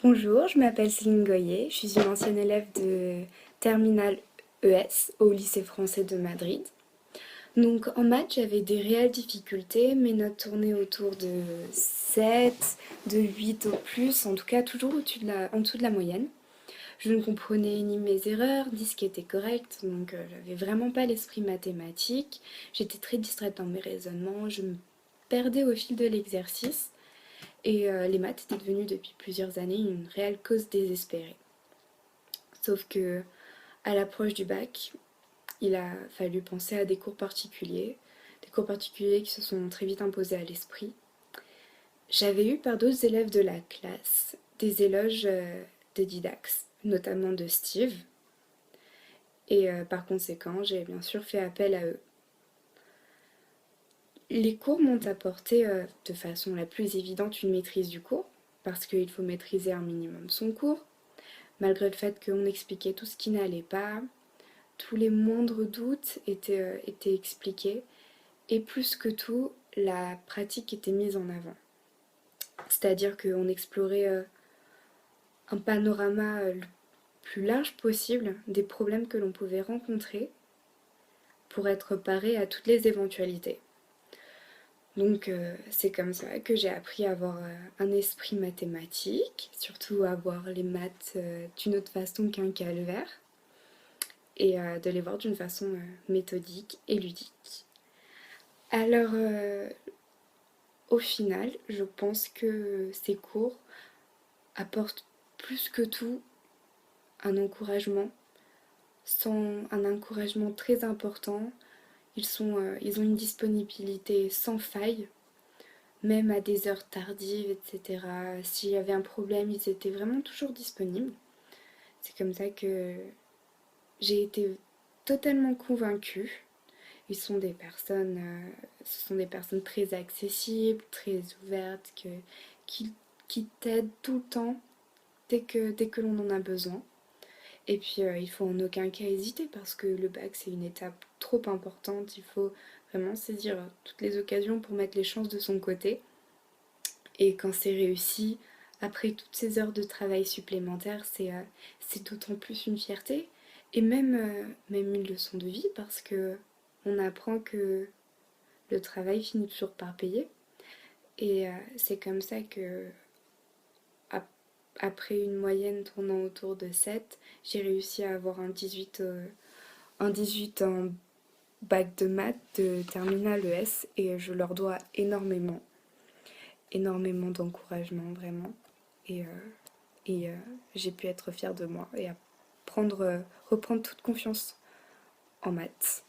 Bonjour, je m'appelle Céline Goyer, je suis une ancienne élève de terminale ES au lycée français de Madrid. Donc en maths, j'avais des réelles difficultés, mes notes tournaient autour de 7, de 8 au plus, en tout cas toujours en dessous de la moyenne. Je ne comprenais ni mes erreurs, ni ce qui était correct, donc j'avais vraiment pas l'esprit mathématique. J'étais très distraite dans mes raisonnements, je me perdais au fil de l'exercice. Et les maths étaient devenues depuis plusieurs années une réelle cause désespérée. Sauf que à l'approche du bac, il a fallu penser à des cours particuliers qui se sont très vite imposés à l'esprit. J'avais eu par d'autres élèves de la classe des éloges de Didax, notamment de Steve, et par conséquent, j'ai bien sûr fait appel à eux. Les cours m'ont apporté de façon la plus évidente une maîtrise du cours, parce qu'il faut maîtriser un minimum son cours, malgré le fait qu'on expliquait tout ce qui n'allait pas, tous les moindres doutes étaient expliqués, et plus que tout, la pratique était mise en avant. C'est-à-dire qu'on explorait un panorama le plus large possible des problèmes que l'on pouvait rencontrer pour être paré à toutes les éventualités. Donc c'est comme ça que j'ai appris à avoir un esprit mathématique, surtout à voir les maths d'une autre façon qu'un calvaire, et de les voir d'une façon méthodique et ludique. Alors, au final, je pense que ces cours apportent plus que tout un encouragement très important. Ils ont une disponibilité sans faille, même à des heures tardives, etc. S'il y avait un problème, ils étaient vraiment toujours disponibles. C'est comme ça que j'ai été totalement convaincue. Ce sont des personnes très accessibles, très ouvertes, qui, qui t'aident tout le temps dès que l'on en a besoin. Et puis il faut en aucun cas hésiter parce que le bac c'est une étape trop importante. Il faut vraiment saisir toutes les occasions pour mettre les chances de son côté. Et quand c'est réussi, après toutes ces heures de travail supplémentaires, c'est d'autant plus une fierté et même une leçon de vie parce que on apprend que le travail finit toujours par payer. Et c'est comme ça que, après une moyenne tournant autour de 7, j'ai réussi à avoir un 18 en bac de maths de terminale ES et je leur dois énormément d'encouragement vraiment. Et, euh, et j'ai pu être fière de moi et reprendre toute confiance en maths.